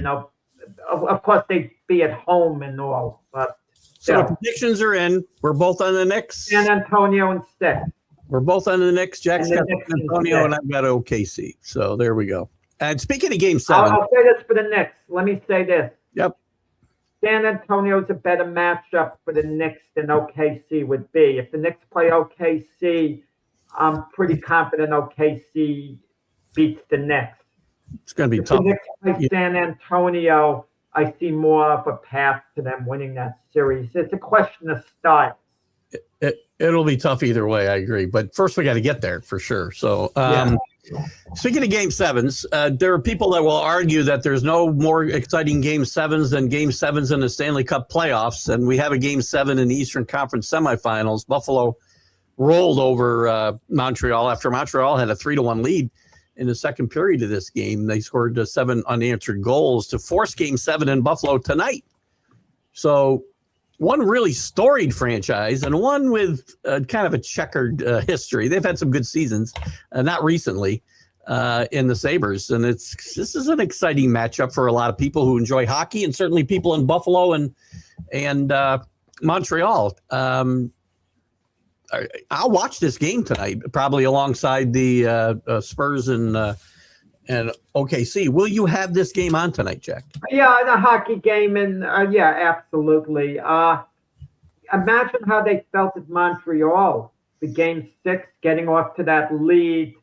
Of course, they'd be at home and all, but so the predictions are in. We're both on the Knicks. San Antonio and 6. We're both on the Knicks. Jack's got San Antonio, and I've got OKC. So there we go. And speaking of Game 7, I'll say this for the Knicks. Let me say this. Yep. San Antonio's a better matchup for the Knicks than OKC would be. If the Knicks play OKC, I'm pretty confident OKC beats the Knicks. It's going to be if tough. The Knicks play San Antonio, I see more of a path to them winning that series. It's a question of style. It'll be tough either way, I agree. But first, we got to get there for sure. So, speaking of Game 7s, there are people that will argue that there's no more exciting Game 7s than Game 7s in the Stanley Cup playoffs. And we have a Game 7 in the Eastern Conference semifinals. Buffalo rolled over Montreal after Montreal had a 3-1 lead in the second period of this game. They scored 7 unanswered goals to force Game 7 in Buffalo tonight. So, one really storied franchise and one with kind of a checkered history. They've had some good seasons, not recently, in the Sabres. And this is an exciting matchup for a lot of people who enjoy hockey, and certainly people in Buffalo and Montreal. I'll watch this game tonight, probably alongside the Spurs and OKC. Will you have this game on tonight, Jack? Yeah, the hockey game, and yeah, absolutely. Imagine how they felt at Montreal, the game 6, getting off to that lead,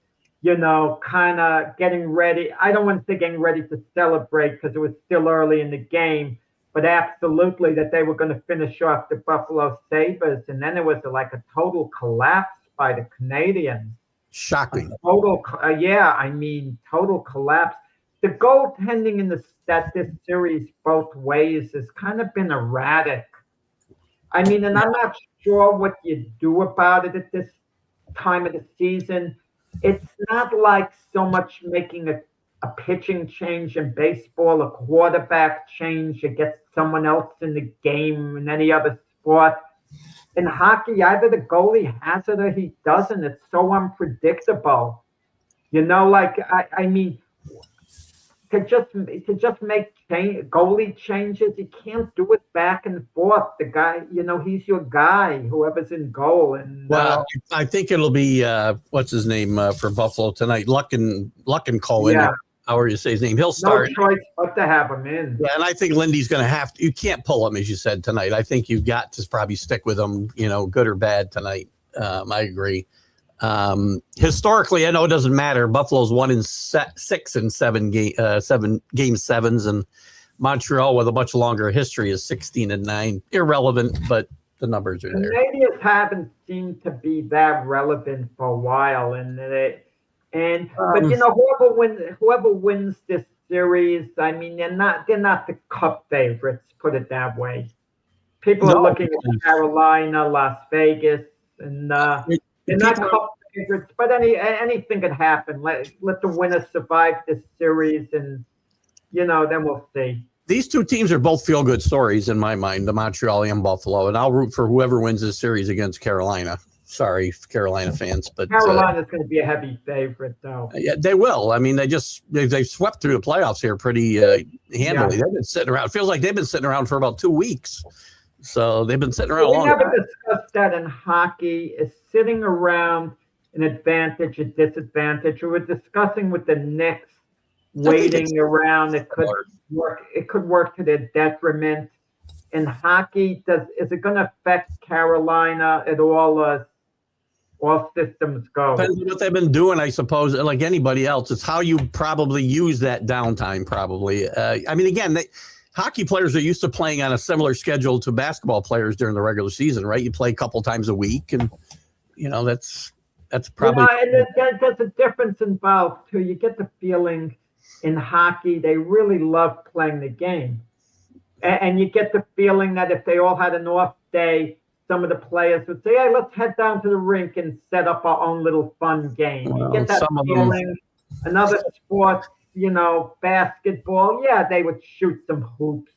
kind of getting ready. I don't want to say getting ready to celebrate because it was still early in the game, but absolutely that they were going to finish off the Buffalo Sabres, and then it was like a total collapse by the Canadians. Shocking. Total collapse. The goaltending in this series both ways has kind of been erratic. I mean, and I'm not sure what you do about it at this time of the season. It's not like so much making a pitching change in baseball, a quarterback change against someone else in the game in any other sport. In hockey, either the goalie has it or he doesn't. It's so unpredictable. I mean, to just make goalie changes, you can't do it back and forth. The guy, he's your guy, whoever's in goal. And I think it'll be what's his name for Buffalo tonight, Luck and Cohen. Yeah. However you say his name, he'll start. No choice but to have him in. Yeah, and I think Lindy's going to have to. You can't pull him, as you said tonight. I think you've got to probably stick with him, good or bad tonight. I agree. Historically, I know it doesn't matter. Buffalo's 1-6 in 7 game 7s, and Montreal, with a much longer history, is 16-9. Irrelevant, but the numbers are there. Canadians haven't seemed to be that relevant for a while, but whoever wins this series, I mean, they're not the Cup favorites. Put it that way. People are looking at Carolina, Las Vegas, and they're not Cup favorites. But anything could happen. Let the winner survive this series, and then we'll see. These two teams are both feel-good stories in my mind, the Montreal and Buffalo, and I'll root for whoever wins this series against Carolina. Sorry, Carolina fans, but Carolina's going to be a heavy favorite, though. Yeah, they will. I mean, they've swept through the playoffs here pretty handily. Yeah. They've been sitting around. It feels like they've been sitting around for about 2 weeks. So they've been sitting around. We never discussed that in hockey. Is sitting around an advantage, a disadvantage? We were discussing with the Knicks waiting around. It could work. It could work to their detriment. In hockey, is it going to affect Carolina at all? All systems go. Depends on what they've been doing, I suppose. Like anybody else, it's how you probably use that downtime. Probably. I mean, again, hockey players are used to playing on a similar schedule to basketball players during the regular season, right? You play a couple times a week, and that's probably. And there's a difference involved too. You get the feeling in hockey they really love playing the game, and you get the feeling that if they all had an off day, some of the players would say, hey, let's head down to the rink and set up our own little fun game. You get that feeling. Another sport, basketball, yeah, they would shoot some hoops,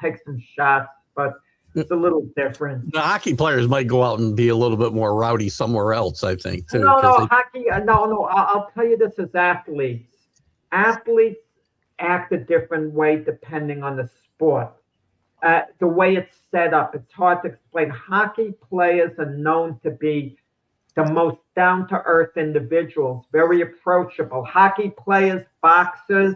take some shots, but it's a little different. The hockey players might go out and be a little bit more rowdy somewhere else, I think, too. Hockey, I'll tell you this as athletes. Athletes act a different way depending on the sport. The way it's set up, it's hard to explain. Hockey players are known to be the most down-to-earth individuals, very approachable. Hockey players, boxers,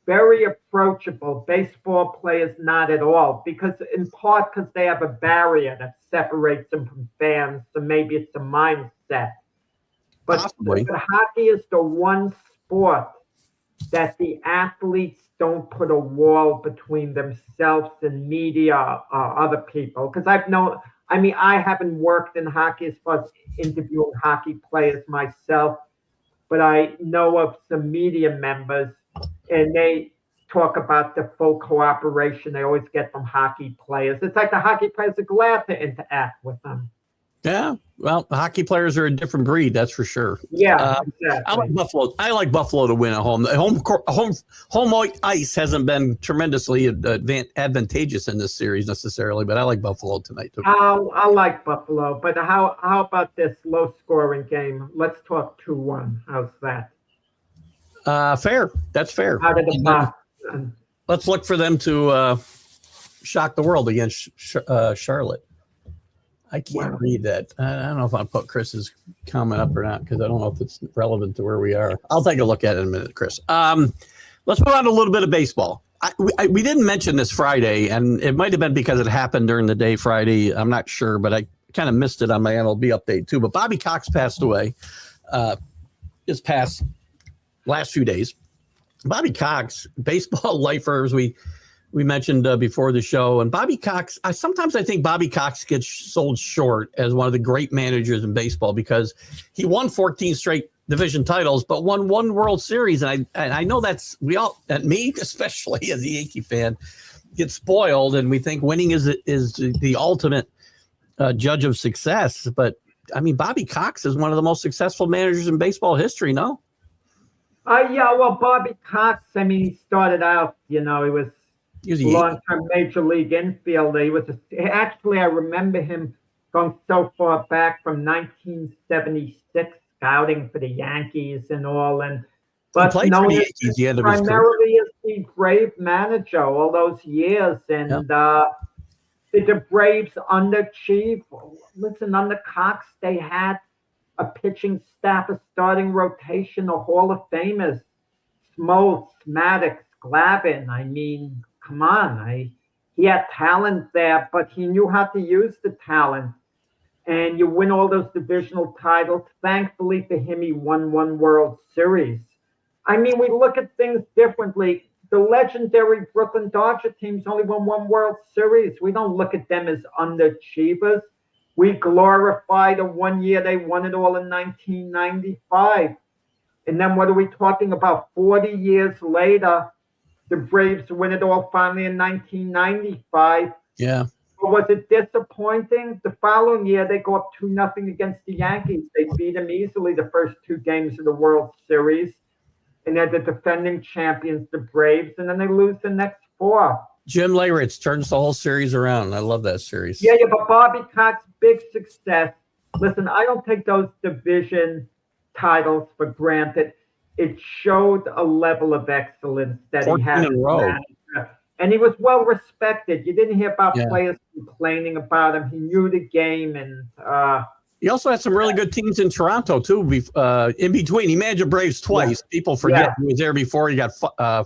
very approachable. Baseball players, not at all, in part because they have a barrier that separates them from fans, so maybe it's a mindset. But hockey is the one sport that the athletes don't put a wall between themselves and media or other people. Because I haven't worked in hockey as far as interviewing hockey players myself, but I know of some media members, and they talk about the full cooperation they always get from hockey players. It's like the hockey players are glad to interact with them. Yeah. Well, hockey players are a different breed, that's for sure. Yeah, exactly. I like Buffalo. I like Buffalo to win at home. Home ice hasn't been tremendously advantageous in this series necessarily, but I like Buffalo tonight too. I like Buffalo, but how about this low scoring game? Let's talk 2-1. How's that? Fair. That's fair. Out of the box. Let's look for them to shock the world against Charlotte. I can't read that. I don't know if I'll put Chris's comment up or not because I don't know if it's relevant to where we are. I'll take a look at it in a minute, Chris. Let's move on to a little bit of baseball. We didn't mention this Friday, and it might have been because it happened during the day Friday. I'm not sure, but I kind of missed it on my MLB update too. But Bobby Cox passed away this past last few days. Bobby Cox, baseball lifers, we mentioned before the show, and Bobby Cox, sometimes I think Bobby Cox gets sold short as one of the great managers in baseball because he won 14 straight division titles, but won one World Series. And I know that's, we all, and me especially as a Yankee fan, get spoiled and we think winning is the ultimate judge of success. But I mean, Bobby Cox is one of the most successful managers in baseball history, no? Yeah, well, Bobby Cox, I mean, he started out, he was a long-term major league infielder. He was actually, I remember him going so far back from 1976, scouting for the Yankees and all. But he played for the Yankees the end of his career. Primarily as the Brave manager all those years, and the Braves underachieved. Listen, under Cox, they had a pitching staff, a starting rotation, a Hall of Famers, Smoltz, Maddox, Glavine. I mean, come on. He had talent there, but he knew how to use the talent. And you win all those divisional titles. Thankfully for him, he won one World Series. I mean, we look at things differently. The legendary Brooklyn Dodger teams only won one World Series. We don't look at them as underachievers. We glorify the 1 year they won it all in 1995. And then what are we talking about? 40 years later, the Braves win it all finally in 1995. Yeah. But was it disappointing? The following year, they go up 2-0 against the Yankees. They beat them easily the first two games of the World Series. And they're the defending champions, the Braves. And then they lose the next four. Jim Leyritz turns the whole series around. I love that series. Yeah, but Bobby Cox, big success. Listen, I don't take those division titles for granted. It showed a level of excellence that he had. And he was well respected. You didn't hear about players complaining about him. He knew the game, and he also had some really good teams in Toronto too. In between, he managed the Braves twice. People forget he was there before he got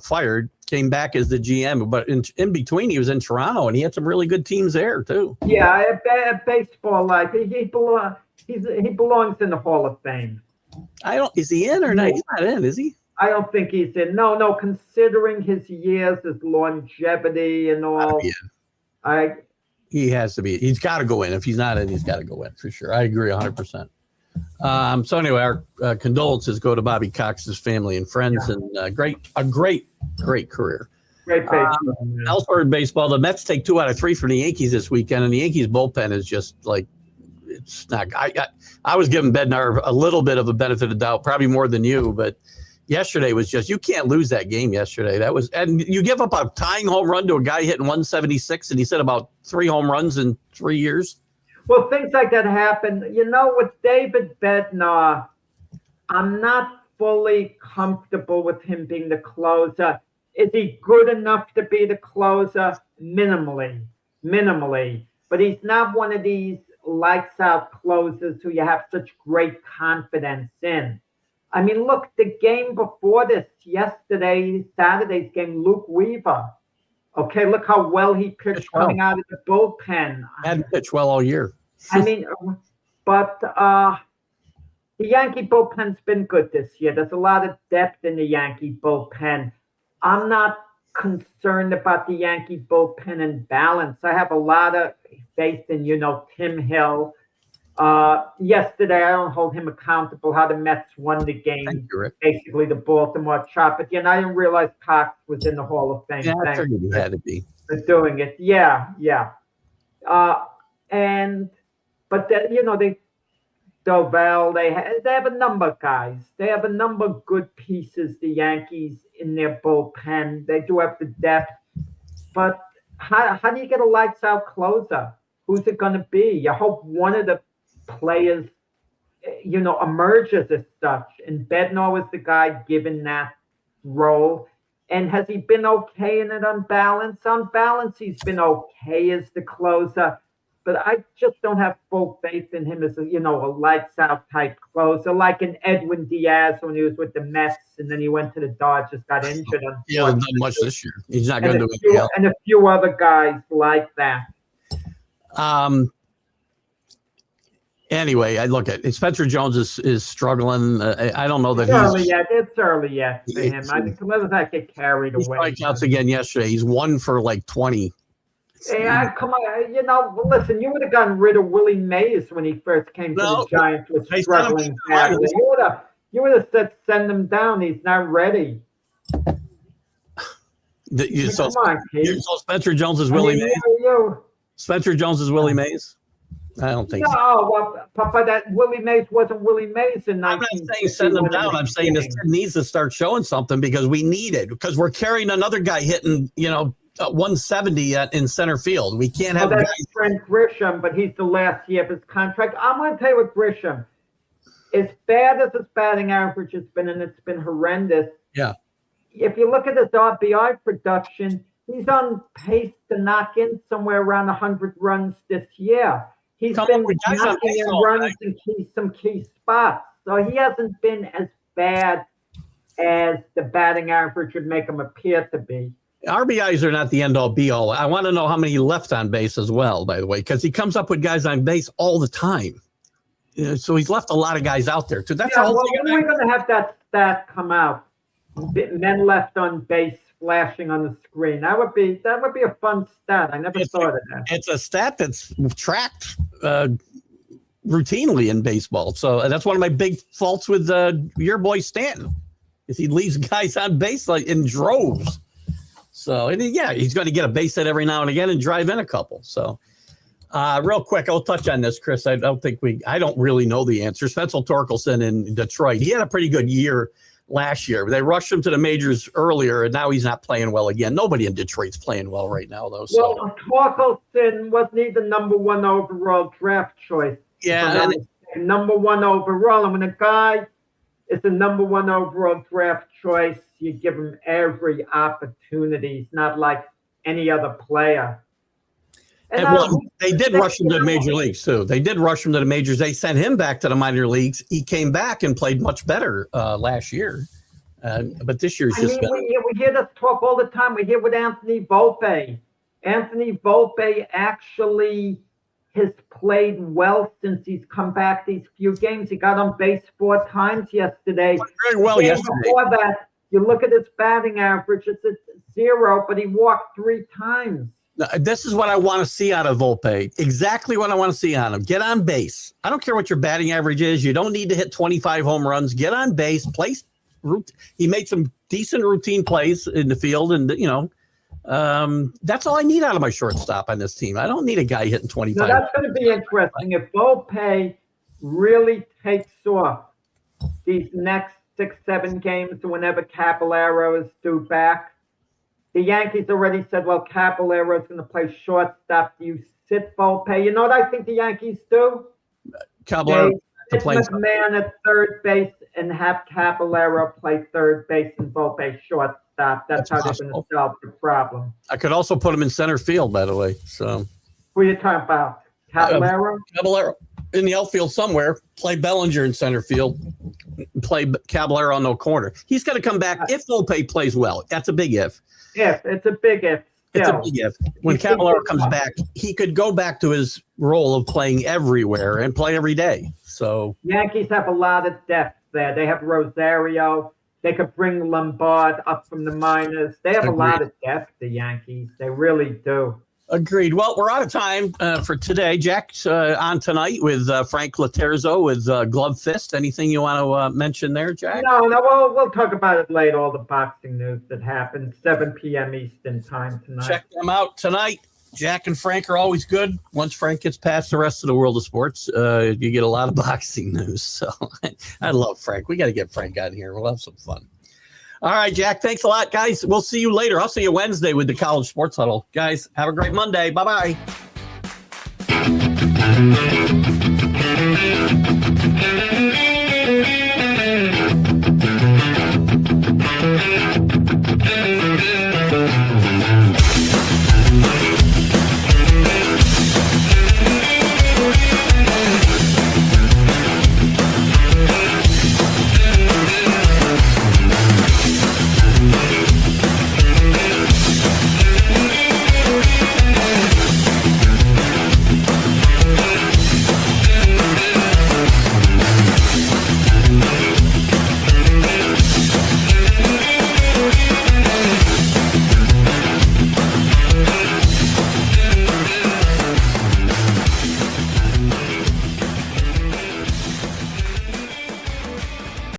fired. Came back as the GM, but in between, he was in Toronto, and he had some really good teams there too. Yeah, baseball life. He belongs in the Hall of Fame. Is he in or not? He's not in, is he? I don't think he's in. No. Considering his years, his longevity, and all, he has to be. He's got to go in. If he's not in, he's got to go in for sure. I agree 100%. So anyway, our condolences go to Bobby Cox's family and friends, and a great career. Great baseball. Elsewhere in baseball, the Mets take 2 out of 3 from the Yankees this weekend, and the Yankees bullpen is just like, it's not. I was giving Bednar a little bit of a benefit of doubt, probably more than you, but yesterday was just, you can't lose that game yesterday. And you give up a tying home run to a guy hitting 176, and he said about 3 home runs in 3 years. Well, things like that happen. With David Bednar, I'm not fully comfortable with him being the closer. Is he good enough to be the closer? Minimally. But he's not one of these lights-out closers who you have such great confidence in. I mean, look, the game before this, Saturday's game, Luke Weaver. Okay, look how well he pitched coming out of the bullpen. Hadn't pitched well all year. I mean, but the Yankee bullpen's been good this year. There's a lot of depth in the Yankee bullpen. I'm not concerned about the Yankee bullpen and balance. I have a lot of faith in, Tim Hill. Yesterday, I don't hold him accountable how the Mets won the game. Basically, the Baltimore Chop. But I didn't realize Cox was in the Hall of Fame. Yeah, I figured he had to be. For doing it. Yeah. But then, Doval. They have a number of guys. They have a number of good pieces, the Yankees, in their bullpen. They do have the depth. But how do you get a lights out closer? Who's it going to be? You hope one of the players, emerges as such. And Bednar was the guy given that role. And has he been okay in it on balance? On balance, he's been okay as the closer. But I just don't have full faith in him as a lights out type closer, like an Edwin Diaz when he was with the Mets, and then he went to the Dodgers, got injured. He hasn't done much this year. He's not going to do anything else. And a few other guys like that. Anyway, I look at it. Spencer Jones is struggling. I don't know that It's early yet for him. I think let that get carried away. Strikeouts again yesterday. He's 1 for like 20. Yeah, come on. Listen, you would have gotten rid of Willie Mays when he first came to the Giants. Was struggling badly. You would have said send him down. He's not ready. So Spencer Jones is Willie Mays? Spencer Jones is Willie Mays? I don't think so. No, but that Willie Mays wasn't Willie Mays in 1960. I'm not saying send him down. I'm saying this kid needs to start showing something because we need it. Because we're carrying another guy hitting, 170 in center field. We can't have that's Trent Grisham, but he's the last year of his contract. I'm going to tell you with Grisham, as bad as his batting average has been, and it's been horrendous. Yeah. If you look at his RBI production, he's on pace to knock in somewhere around 100 runs this year. He's been knocking in runs in some key spots. So he hasn't been as bad as the batting average would make him appear to be. RBIs are not the end all be all. I want to know how many he left on base as well, by the way, because he comes up with guys on base all the time. So he's left a lot of guys out there too. That's when are we going to have that stat come out? Men left on base flashing on the screen. That would be a fun stat. I never thought of that. It's a stat that's tracked routinely in baseball. So that's one of my big faults with your boy Stanton, is he leaves guys on base like in droves. So he's going to get a base hit every now and again and drive in a couple. So real quick, I'll touch on this, Chris. I don't really know the answer. Spencer Torkelson in Detroit, he had a pretty good year last year. They rushed him to the majors earlier, and now he's not playing well again. Nobody in Detroit's playing well right now, though. So. Well, Torkelson wasn't he the number 1 overall draft choice? Yeah. Number 1 overall. And when a guy is the number 1 overall draft choice, you give him every opportunity. He's not like any other player. They did rush him to the major leagues, too. They did rush him to the majors. They sent him back to the minor leagues. He came back and played much better last year. But this year's just better. We hear this talk all the time. We hear with Anthony Volpe. Anthony Volpe actually has played well since he's come back these few games. He got on base 4 times yesterday. Very well yesterday. Before that, you look at his batting average, it's at 0, but he walked 3 times. This is what I want to see out of Volpe. Exactly what I want to see out of him. Get on base. I don't care what your batting average is. You don't need to hit 25 home runs. Get on base. He made some decent routine plays in the field, and that's all I need out of my shortstop on this team. I don't need a guy hitting 25. Now that's going to be interesting. If Volpe really takes off these next 6-7 games, whenever Caballero is due back, the Yankees already said, well, Caballero is going to play shortstop. Do you sit Volpe? You know what I think the Yankees do? Caballero sit McMahon at third base and have Caballero play third base and Volpe shortstop. That's how they're going to solve the problem. I could also put him in center field, by the way. So, who are you talking about? Caballero? Caballero in the outfield somewhere. Play Bellinger in center field. Play Caballero on no corner. He's going to come back if Volpe plays well. That's a big if. It's a big if. It's a big if. When Caballero comes back, he could go back to his role of playing everywhere and play every day. So Yankees have a lot of depth there. They have Rosario. They could bring Lombard up from the minors. They have a lot of depth, the Yankees. They really do. Agreed. Well, we're out of time for today. Jack's on tonight with Frank Laterzo with Glove Fist. Anything you want to mention there, Jack? No, we'll talk about it later, all the boxing news that happened, 7 p.m. Eastern time tonight. Check them out tonight. Jack and Frank are always good. Once Frank gets past the rest of the world of sports, you get a lot of boxing news. So I love Frank. We got to get Frank out here. We'll have some fun. All right, Jack. Thanks a lot, guys. We'll see you later. I'll see you Wednesday with the College Sports Huddle. Guys, have a great Monday. Bye-bye.